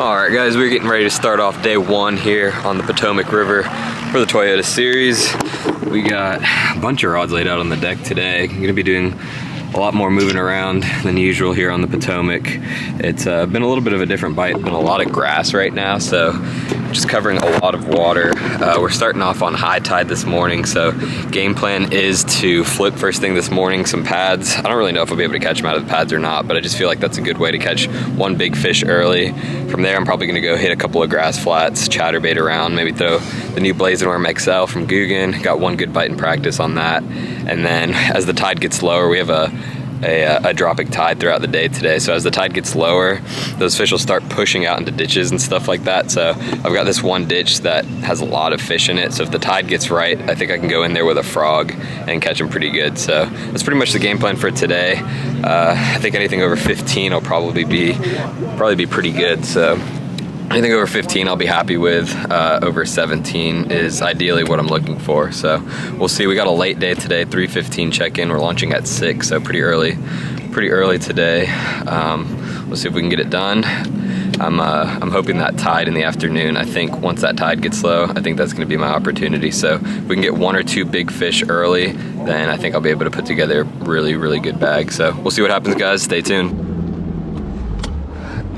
Alright guys, we're getting ready to start off day one here on the Potomac River for the Toyota Series. We got a bunch of rods laid out on the deck today. I'm gonna be doing a lot more moving around than usual here on the Potomac. It's been a little bit of a different bite, been a lot of grass right now, so just covering a lot of water. We're starting off on high tide this morning, so game plan is to flip first thing this morning some pads. I don't really know if I'll be able to catch them out of the pads or not, but I just feel like that's a good way to catch one big fish early. From there, I'm probably gonna go hit a couple of grass flats, chatterbait around, maybe throw the new Blazing Worm XL from GOOGAN. Got one good bite in practice on that. And then as the tide gets lower, we have a dropping tide throughout the day today. So as the tide gets lower, those fish will start pushing out into ditches and stuff like that. So I've got this one ditch that has a lot of fish in it. So if the tide gets right, I think I can go in there with a frog and catch them pretty good. So that's pretty much the game plan for today. I think anything over 15 will probably be pretty good. So anything over 15 I'll be happy with. Over 17 is ideally what I'm looking for. So we'll see. We got a late day today, 3:15 check-in. We're launching at 6, so pretty early today. We'll see if we can get it done. I'm hoping that tide in the afternoon, I think once that tide gets low, I think that's gonna be my opportunity. So if we can get one or two big fish early, then I think I'll be able to put together a really, really good bag. So we'll see what happens, guys. Stay tuned.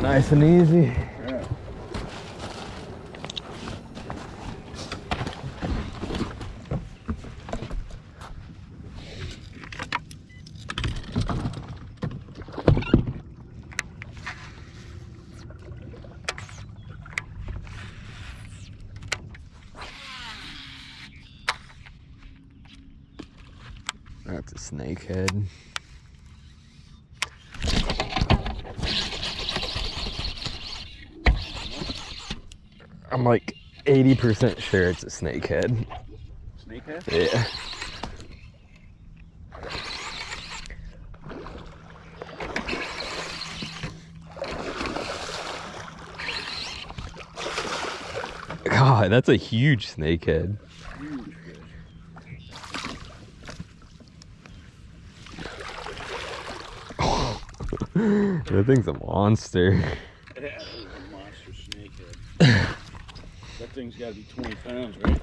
Nice and easy. That's a snakehead. I'm like 80% sure it's a snakehead. Snakehead? Yeah. God, that's a huge snakehead. That thing's a monster. Yeah, that is a monster snakehead. That thing's gotta be 20 pounds, right?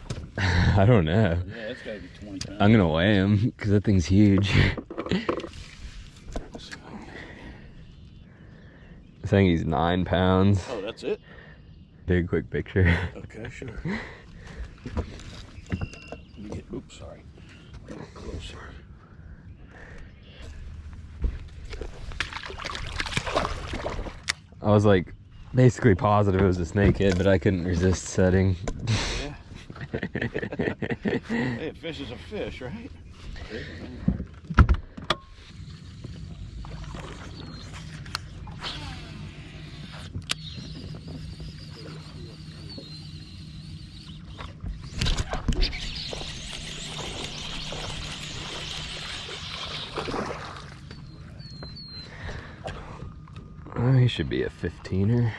I don't know. Yeah, that's gotta be 20 pounds. I'm gonna weigh him because that thing's huge. I think he's 9 pounds. Oh, that's it? Take a quick picture. Okay, sure. Let me get, oops, sorry. A little closer. I was like basically positive it was a snakehead, but I couldn't resist setting. Yeah. Hey, a fish is a fish, right? Oh, he should be a 15er.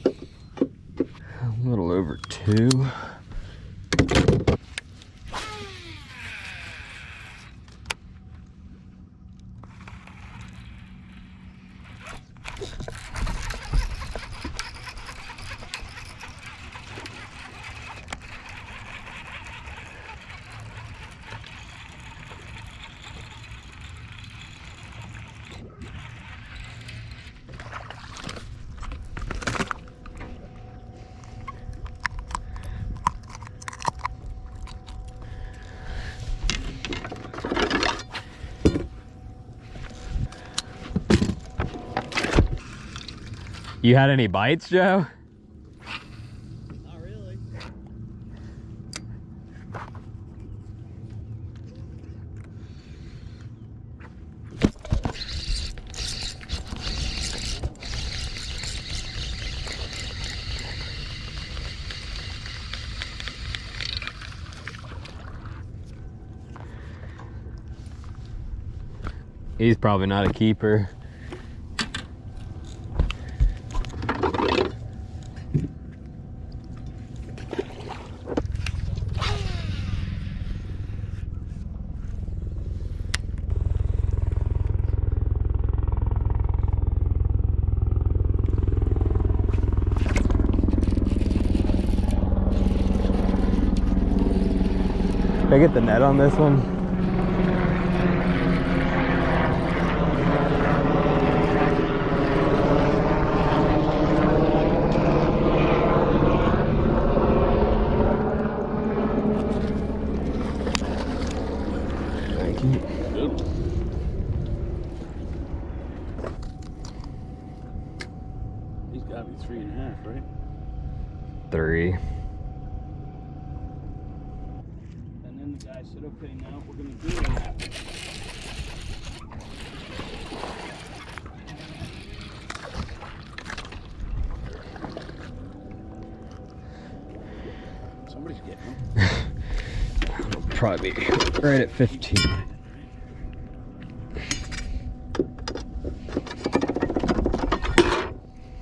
A little over 2. You had any bites, Joe? Not really. He's probably not a keeper. Can I get the net on this one? Thank you. Good. He's got to be 3.5, right? 3. And then the guy said, okay, now we're going to do it. Somebody's getting him. Probably right at 15.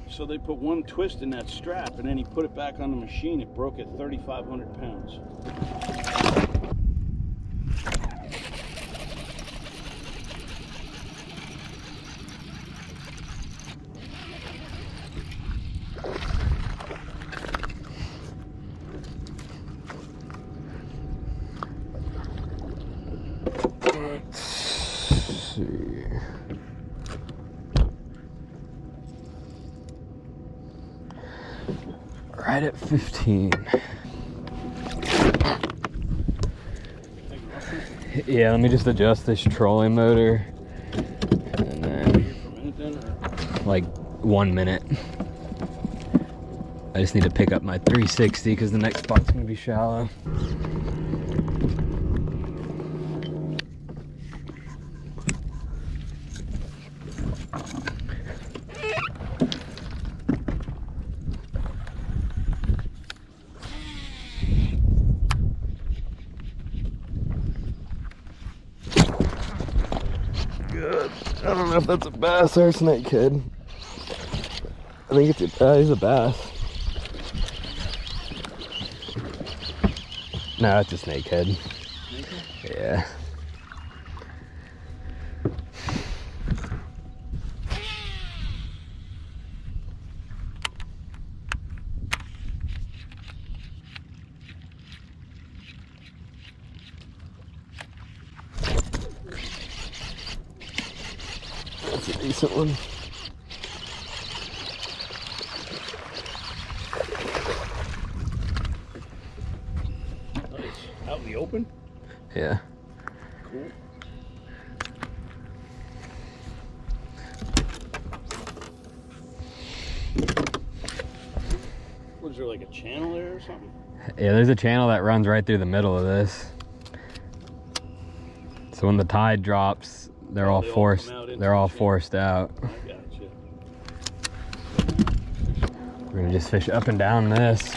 So they put one twist in that strap, and then he put it back on the machine. It broke at 3,500 pounds. Right at 15. Yeah, let me just adjust this trolling motor. And then like 1 minute. I just need to pick up my 360 because the next spot's gonna be shallow. Good. I don't know if that's a bass or a snakehead. I think it's a bass. No, it's a snakehead. Yeah. That's a decent one. Nice. Out in the open? Yeah. Cool. Was there like a channel there or something? Yeah, there's a channel that runs right through the middle of this. So when the tide drops, they're all forced out. I gotcha. We're gonna just fish up and down this.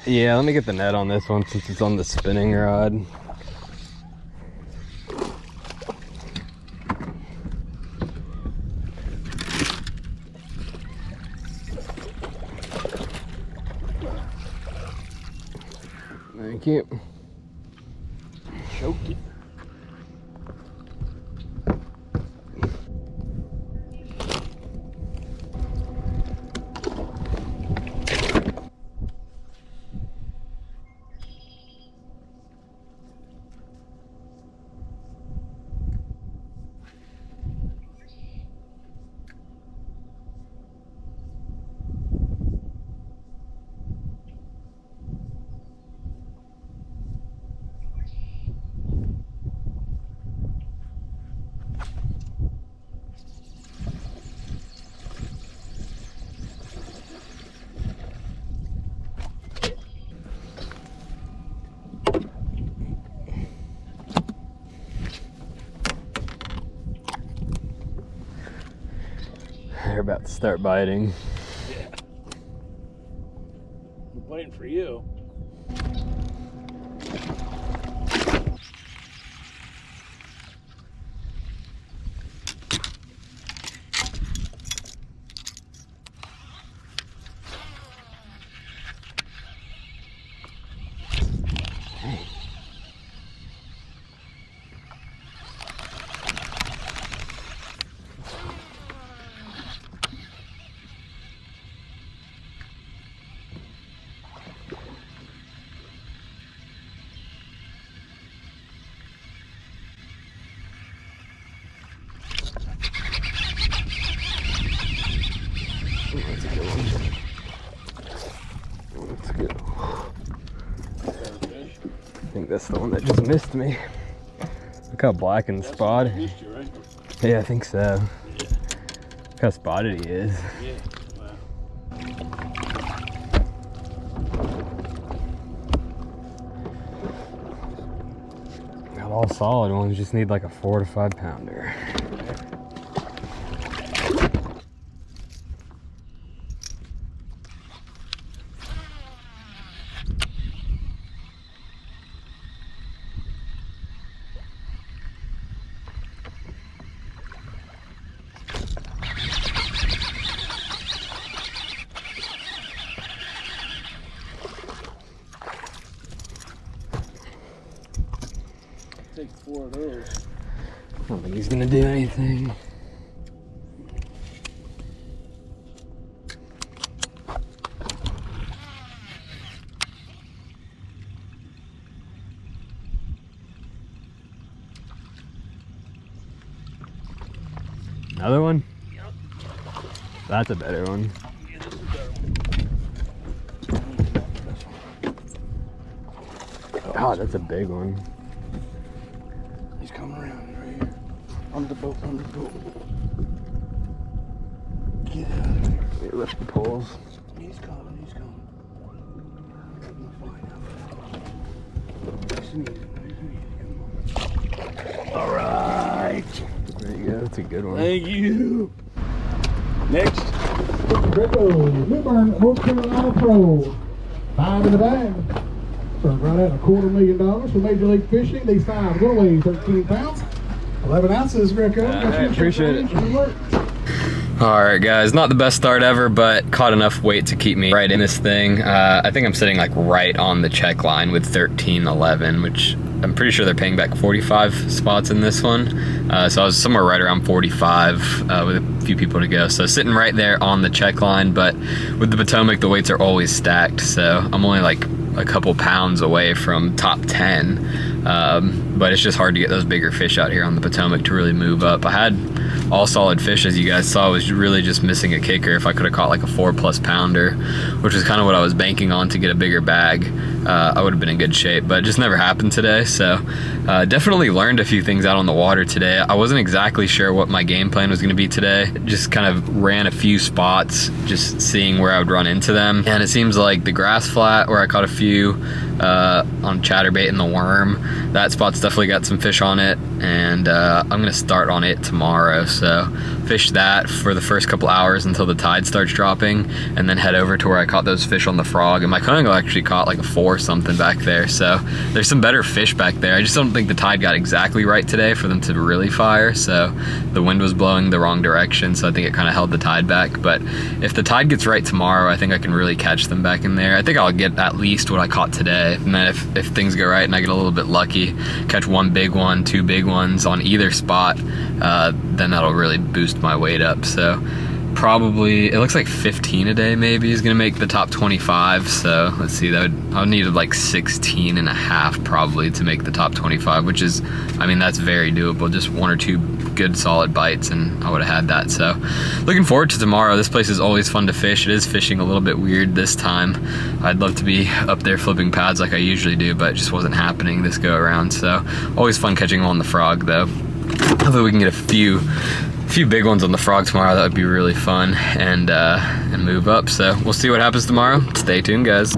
Yeah, let me get the net on this one since it's on the spinning rod. Thank you. Choked it. They're about to start biting. Yeah. I'm waiting for you. think that's the one that just missed me. Look how black and spotted. Missed you, right? Yeah, I think so. Yeah. Look how spotted he is. Yeah. Got all solid ones, just need like a 4 to 5 pounder. Take 4 of those. I don't think he's gonna do anything. Another one? Yep. That's a better one. Yeah, this is a better one. God, that's a big one. He's coming around right here. Under the boat, under the boat. Get out of there. Let me lift the poles. He's coming, he's coming. We'll find out. Nice and easy, nice and easy. Come on. All right. There you go, that's a good one. Thank you. Next. Greico, Newbern, North Carolina Pro. 5 in the bag. Starting right at $250,000 for Major League Fishing. These 5 will weigh 13 pounds. 11 ounces, Greico. I appreciate it. Alright guys, not the best start ever, but caught enough weight to keep me right in this thing. I think I'm sitting like right on the check line with 13.11, which I'm pretty sure they're paying back 45 spots in this one. So I was somewhere right around 45 with a few people to go. So sitting right there on the check line, but with the Potomac, the weights are always stacked. So I'm only like a couple pounds away from top 10. But it's just hard to get those bigger fish out here on the Potomac to really move up. I had all solid fish, as you guys saw, was really just missing a kicker. If I could have caught like a 4+ pounder, which is kind of what I was banking on to get a bigger bag, I would have been in good shape, but it just never happened today. So definitely learned a few things out on the water today. I wasn't exactly sure what my game plan was going to be today. Just kind of ran a few spots, just seeing where I would run into them. And it seems like the grass flat where I caught a few on chatterbait and the worm, that spot's definitely got some fish on it, and I'm gonna start on it tomorrow. So fish that for the first couple hours until the tide starts dropping, and then head over to where I caught those fish on the Frog. And my Congo actually caught like a 4 something back there, so there's some better fish back there. I just don't think the tide got exactly right today for them to really fire. So the wind was blowing the wrong direction, so I think it kind of held the tide back. But if the tide gets right tomorrow, I think I can really catch them back in there. I think I'll get at least what I caught today, and then if things go right and I get a little bit lucky, catch 1 big one, 2 big ones on either spot, then that'll really boost my weight up. So probably, it looks like 15 a day maybe is gonna make the top 25. So let's see, I would need like 16.5 probably to make the top 25, which is, I mean, that's very doable. Just 1 or 2 good solid bites and I would have had that. So looking forward to tomorrow. This place is always fun to fish. It is fishing a little bit weird this time. I'd love to be up there flipping pads like I usually do, but it just wasn't happening this go around. So always fun catching them on the Frog though. Hopefully we can get a few big ones on the Frog tomorrow. That would be really fun, and move up. So we'll see what happens tomorrow. Stay tuned, guys.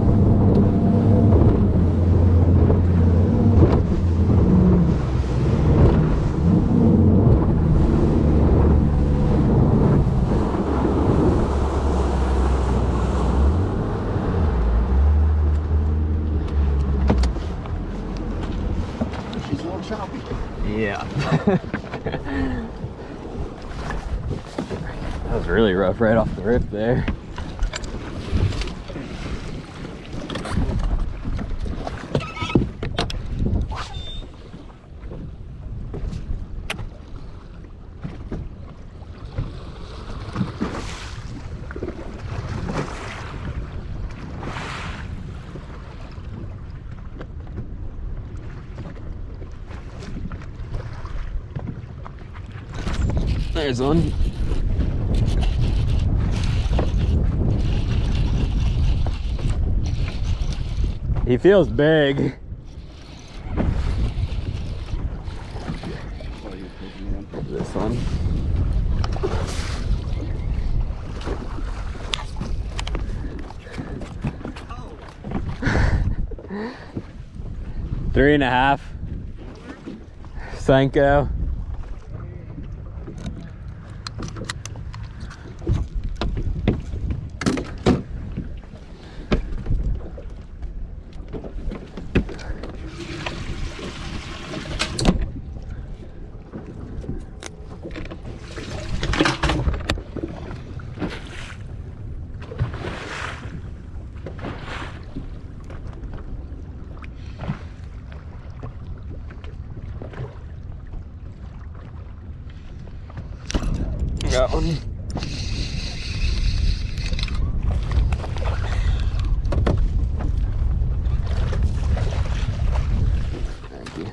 She's a little choppy. Yeah. That was really rough right off the rip there. There's one. He feels big. 3.5. Senko. Got one. Thank you.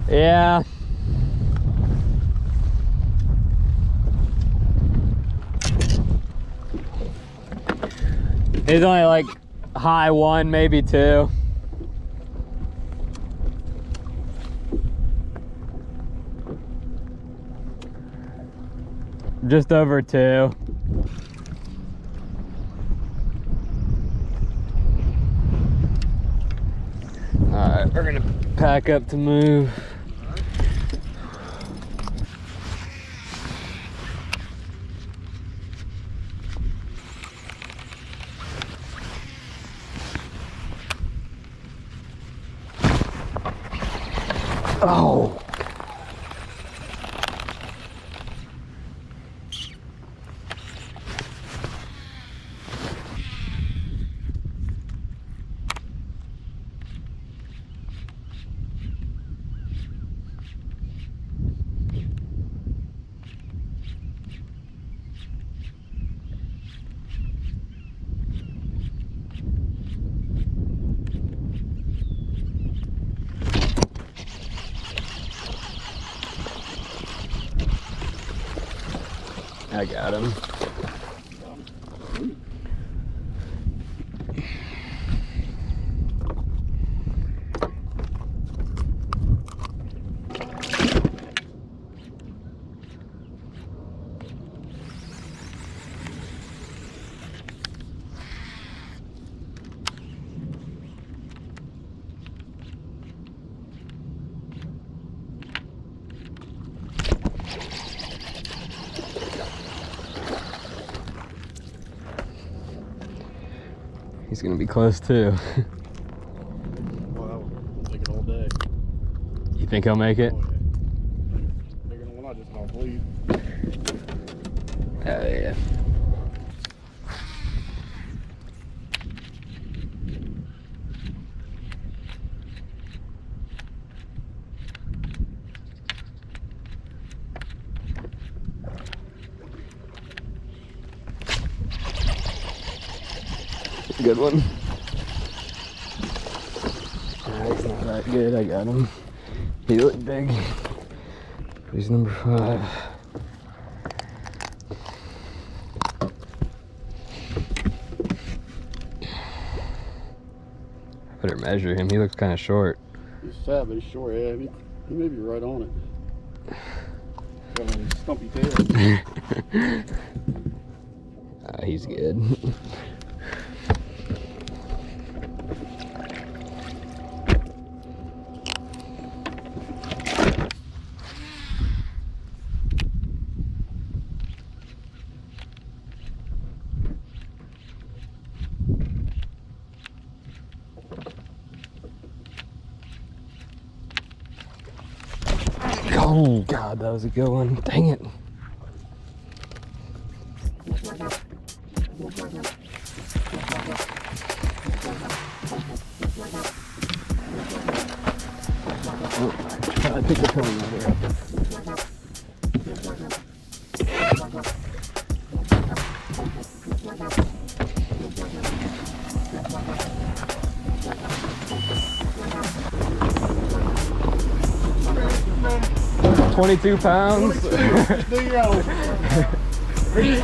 Yeah. He's only like high 1, maybe 2. Just over 2. Alright, we're gonna pack up to move. Oh! I got him. He's gonna be close too. Well, I'll take it all day. You think he'll make it? Oh, yeah. Bigger than one, I just don't believe. Oh yeah. Good one. He's not that good. I got him. He looked big. He's number 5. I better measure him. He looks kind of short. He's fat, but he's short. Yeah, he may be right on it. Got a stumpy tail. He's good. Oh God, that was a good one. Dang it. Oh, I picked the phone over. 22 pounds.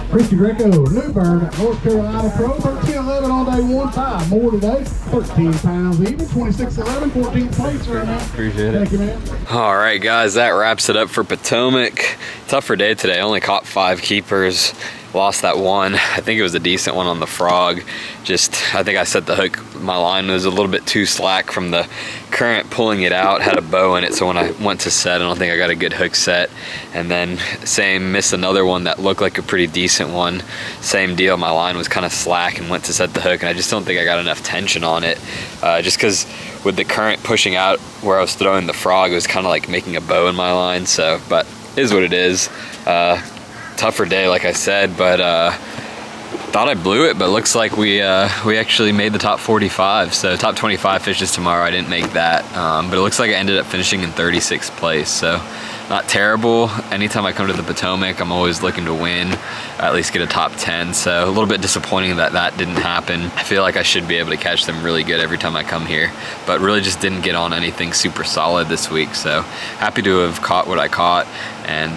Christy Greico, New Bern, North Carolina Pro, 13-11 on day 1, 5 more today, 13 pounds even, 26-11, 14th place right now. Appreciate it. Thank you, man. All right, guys, that wraps it up for Potomac. Tougher day today. Only caught 5 keepers. lost that one. I think it was a decent one on the frog. Just, I think I set the hook, my line was a little bit too slack from the current pulling it out, had a bow in it, so when I went to set, I don't think I got a good hook set. And then same, missed another one that looked like a pretty decent one. Same deal, my line was kind of slack and went to set the hook, and I just don't think I got enough tension on it. Just because with the current pushing out where I was throwing the frog, it was kind of like making a bow in my line. So, but it is what it is. Tougher day, like I said, but thought I blew it, but looks like we actually made the top 45. So top 25 fishes tomorrow. I didn't make that, but it looks like I ended up finishing in 36th place. So not terrible. Anytime I come to the Potomac, I'm always looking to win, at least get a top 10. So a little bit disappointing that that didn't happen. I feel like I should be able to catch them really good every time I come here, but really just didn't get on anything super solid this week. So happy to have caught what I caught, and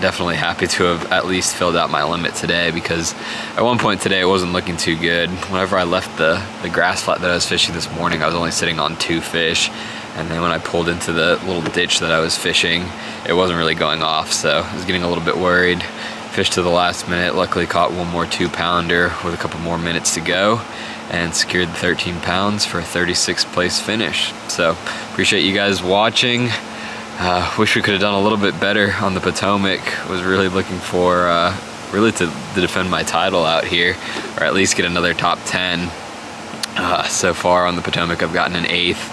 definitely happy to have at least filled out my limit today, because at one point today it wasn't looking too good. Whenever I left the grass flat that I was fishing this morning, I was only sitting on 2 fish. And then when I pulled into the little ditch that I was fishing, it wasn't really going off, so I was getting a little bit worried. Fished to the last minute, luckily caught one more 2-pounder with a couple more minutes to go, and secured the 13 pounds for a 36th place finish. So appreciate you guys watching. Wish we could have done a little bit better on the Potomac. Was really looking for really to defend my title out here, or at least get another top 10. So far on the Potomac, I've gotten an 8th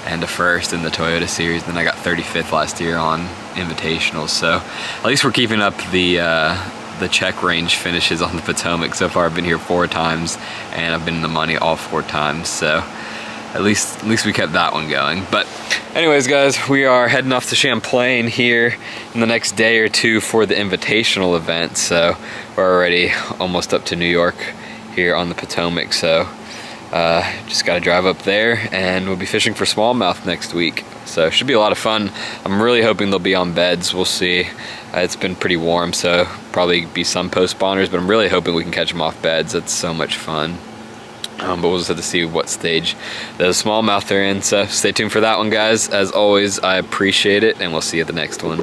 and a 1st in the Toyota series. Then I got 35th last year on Invitationals. So at least we're keeping up the check range finishes on the Potomac. So far I've been here 4 times, and I've been in the money all 4 times. So at least we kept that one going. But anyways, guys, we are heading off to Champlain here in the next day or 2 for the Invitational event. So we're already almost up to New York here on the Potomac. So just got to drive up there, and we'll be fishing for smallmouth next week. So it should be a lot of fun. I'm really hoping they'll be on beds. We'll see. It's been pretty warm, so probably be some post spawners, but I'm really hoping we can catch them off beds. That's so much fun. But we'll just have to see what stage the smallmouth are in. So stay tuned for that one, guys. As always, I appreciate it, and we'll see you at the next one.